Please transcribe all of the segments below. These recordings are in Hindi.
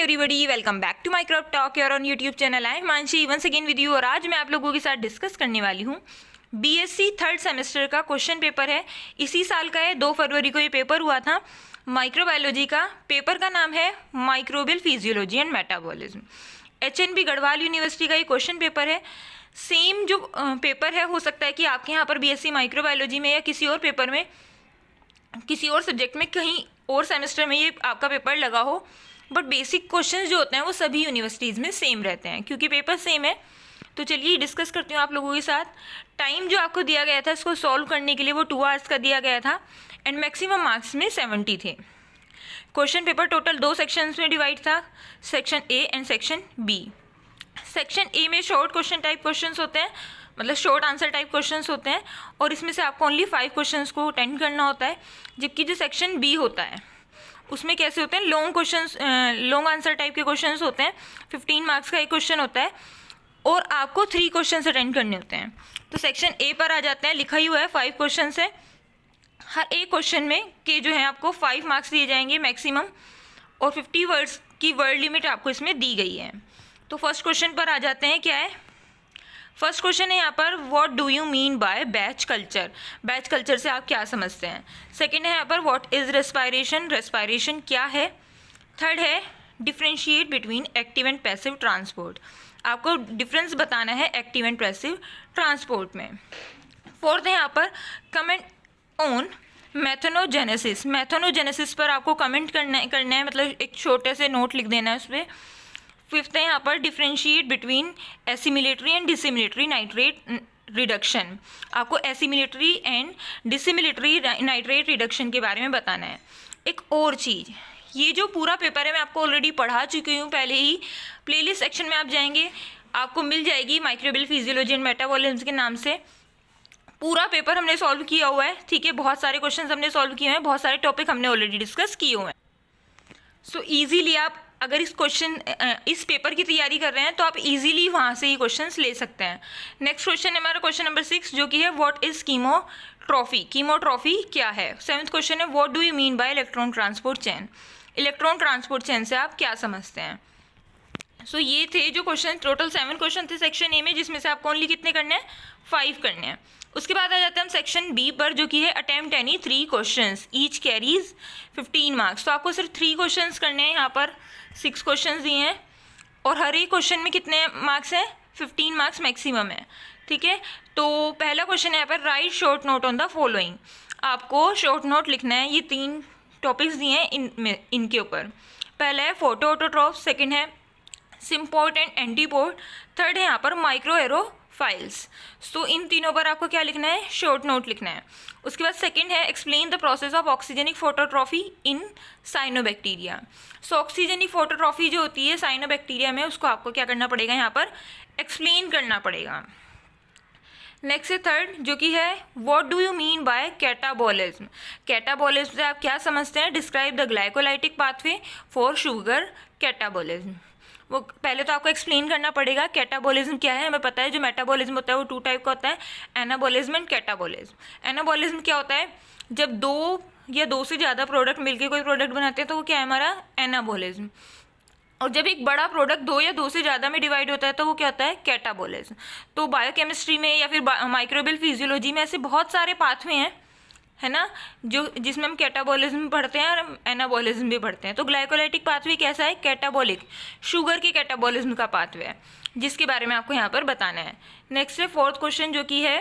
Everybody, welcome back to Microsoft talk your on YouTube channel. I am Mansi once again with you. और आज मैं आप लोगों के साथ डिस्कस करने वाली हूँ बीएससी थर्ड सेमेस्टर का क्वेश्चन पेपर है। इसी साल का है, 2 फरवरी को ये पेपर हुआ था माइक्रोबायोलॉजी का। पेपर का नाम है microbial physiology and metabolism. HNB Garhwal university का ये क्वेश्चन पेपर है। सेम जो पेपर है, हो सकता है कि आपके यहाँ पर बीएससी माइक्रोबायोलॉजी में या किसी और पेपर में, किसी और सब्जेक्ट में, कहीं और सेमेस्टर में ये आपका पेपर लगा हो, बट बेसिक क्वेश्चंस जो होते हैं वो सभी यूनिवर्सिटीज़ में सेम रहते हैं क्योंकि पेपर सेम है। तो चलिए डिस्कस करती हूँ आप लोगों के साथ। टाइम जो आपको दिया गया था इसको सॉल्व करने के लिए वो 2 आवर्स का दिया गया था एंड मैक्सिमम मार्क्स में 70 थे। क्वेश्चन पेपर टोटल 2 सेक्शंस में डिवाइड था, section A and section B. Section A में शॉर्ट क्वेश्चन टाइप क्वेश्चंस होते हैं, मतलब शॉर्ट आंसर टाइप क्वेश्चंस होते हैं और इसमें से आपको ओनली 5 क्वेश्चंस को अटेंड करना होता है। जबकि जो सेक्शन बी होता है उसमें कैसे होते हैं, long questions, long answer type के क्वेश्चंस होते हैं। 15 मार्क्स का एक क्वेश्चन होता है और आपको 3 क्वेश्चंस अटेंड करने होते हैं। तो सेक्शन ए पर आ जाते हैं, लिखा ही हुआ है 5 क्वेश्चंस है। हर एक क्वेश्चन में के जो है आपको 5 मार्क्स दिए जाएंगे मैक्सिमम, और 50 वर्ड्स की वर्ड लिमिट आपको इसमें दी गई है। तो फर्स्ट क्वेश्चन पर आ जाते हैं। क्या है फर्स्ट क्वेश्चन है यहाँ पर, what do you mean by batch culture. Batch culture से आप क्या समझते हैं। सेकंड है यहाँ पर, व्हाट इज रेस्पायरेशन, रेस्पायरेशन क्या है। थर्ड है, differentiate between active and passive transport, आपको डिफरेंस बताना है एक्टिव एंड पैसिव ट्रांसपोर्ट में। फोर्थ है यहाँ पर, कमेंट ऑन मैथनोजेनेसिस। मैथनोजेनेसिस पर आपको कमेंट करना है, मतलब एक छोटे से नोट लिख देना है उस पर। फिफ्थ है यहाँ पर, differentiate between assimilatory and dissimilatory nitrate reduction, आपको assimilatory and dissimilatory nitrate reduction के बारे में बताना है। एक और चीज़, ये जो पूरा पेपर है मैं आपको ऑलरेडी पढ़ा चुकी हूँ पहले ही। प्लेलिस्ट सेक्शन में आप जाएंगे, आपको मिल जाएगी माइक्रोबियल फिजियोलॉजी एंड मेटाबॉलिज्म के नाम से। पूरा पेपर हमने सॉल्व किया हुआ है, ठीक है। बहुत सारे क्वेश्चन हमने सॉल्व किए हैं, बहुत सारे टॉपिक हमने ऑलरेडी डिस्कस किए हुए हैं। सो ईजीली आप अगर इस पेपर की तैयारी कर रहे हैं तो आप इजीली वहाँ से ही क्वेश्चंस ले सकते हैं। नेक्स्ट क्वेश्चन है हमारा क्वेश्चन नंबर 6, जो कि है व्हाट इज कीमोट्रॉफी। कीमोट्रॉफी क्या है। 7th क्वेश्चन है, what do you mean by electron transport chain. Electron transport chain से आप क्या समझते हैं। सो ये थे जो क्वेश्चन, टोटल 7 क्वेश्चन थे सेक्शन ए में, जिसमें से आपको ओनली कितने करने हैं, 5 करने हैं। उसके बाद आ जाते हैं हम सेक्शन बी पर, जो कि है attempt any 3 questions, each carries 15 marks. तो आपको सिर्फ 3 क्वेश्चंस करने हैं। यहाँ पर 6 क्वेश्चंस दिए हैं और हर एक क्वेश्चन में कितने मार्क्स हैं, 15 मार्क्स मैक्सिमम है, ठीक है। तो पहला क्वेश्चन है यहाँ पर, right short note on the following, आपको शॉर्ट नोट लिखना है। ये 3 टॉपिक्स दिए हैं इनके ऊपर। पहला है फोटो ऑटोट्रॉफ, सेकेंड है सिम्पोर्ट एंड एंटीपोर्ट, थर्ड है यहाँ पर माइक्रो एरोफाइल्स। तो इन तीनों पर आपको क्या लिखना है, शॉर्ट नोट लिखना है। उसके बाद सेकंड है, explain the process of oxygenic phototrophy in cyanobacteria. So oxygenic phototrophy जो होती है साइनोबैक्टीरिया में, उसको आपको क्या करना पड़ेगा, यहाँ पर एक्सप्लेन करना पड़ेगा। नेक्स्ट है थर्ड, जो कि है what do you mean by catabolism. Catabolism से आप क्या समझते हैं, describe the glycolytic pathway for sugar catabolism. वो पहले तो आपको एक्सप्लेन करना पड़ेगा कैटाबॉलिज्म क्या है। हमें पता है जो मेटाबॉलिज्म होता है वो 2 टाइप का होता है, एनाबॉलिज्म एंड कैटाबॉलिज्म। एनाबॉलिज्म क्या होता है, जब 2 या 2 से ज़्यादा प्रोडक्ट मिलके कोई प्रोडक्ट बनाते हैं तो वो क्या है, हमारा एनाबॉलिज्म। और जब एक बड़ा प्रोडक्ट 2 या 2 से ज़्यादा में डिवाइड होता है तो वो क्या होता है, कैटाबॉलिज्म। तो बायोकेमिस्ट्री में या फिर माइक्रोबियल फिजियोलॉजी में ऐसे बहुत सारे पाथवे हैं, है ना, जो जिसमें हम कैटाबॉलिज्म पढ़ते हैं और एनाबॉलिज्म भी पढ़ते हैं। तो ग्लाइकोलाइटिक पाथवे कैसा है, कैटाबॉलिक, शुगर के कैटाबॉलिज्म का पाथवे है, जिसके बारे में आपको यहाँ पर बताना है। नेक्स्ट है 4th क्वेश्चन, जो कि है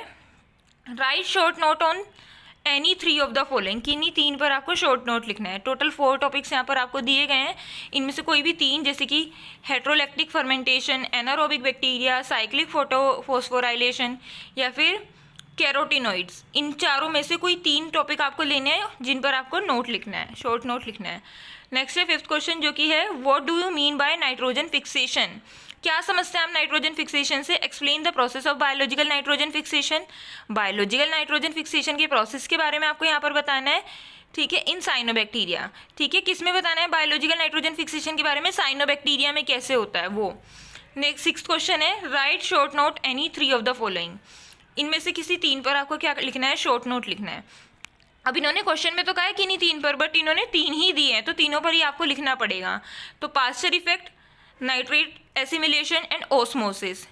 right short note on any 3 of the following. किन्हीं 3 पर आपको शॉर्ट नोट लिखना है। टोटल 4 टॉपिक्स यहाँ पर आपको दिए गए हैं, इनमें से कोई भी 3, जैसे कि heterolactic fermentation, anaerobic bacteria, cyclic phosphorylation या फिर कैरोटिनॉइड्स, इन चारों में से कोई 3 टॉपिक आपको लेने हैं जिन पर आपको नोट लिखना है, शॉर्ट नोट लिखना है। नेक्स्ट है 5th क्वेश्चन, जो कि है what do you mean by nitrogen fixation. क्या समझते हैं आप नाइट्रोजन फिक्सेशन से, explain the process of biological nitrogen fixation. Biological nitrogen fixation के प्रोसेस के बारे में आपको यहाँ पर बताना है, ठीक है, इन साइनोबैक्टीरिया। ठीक है, किस में बताना है बायोलॉजिकल नाइट्रोजन फिक्सेशन के बारे में, साइनोबैक्टीरिया में कैसे होता है वो। नेक्स्ट 6th क्वेश्चन है, right short note any 3 of the following. इनमें से किसी 3 पर आपको क्या लिखना है, शॉर्ट नोट लिखना है। अब इन्होंने क्वेश्चन में तो कहा है कि नहीं 3 पर, बट इन्होंने 3 ही दिए हैं, तो तीनों पर ही आपको लिखना पड़ेगा। तो Pasteur effect, nitrate assimilation and osmosis,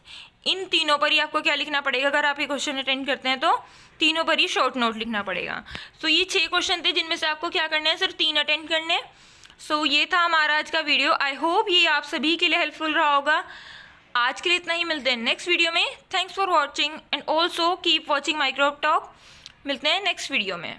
इन तीनों पर ही आपको क्या लिखना पड़ेगा। अगर आप ये क्वेश्चन अटेंड करते हैं तो तीनों पर ही शॉर्ट नोट लिखना पड़ेगा। सो ये 6 क्वेश्चन थे जिनमें से आपको क्या करना है, सिर्फ 3 अटेंड करने हैं। सो ये था हमारा आज का वीडियो। आई होप ये आप सभी के लिए हेल्पफुल रहा होगा। आज के लिए इतना ही, मिलते हैं नेक्स्ट वीडियो में। Thanks for watching and also keep watching microbe talk. मिलते हैं नेक्स्ट वीडियो में।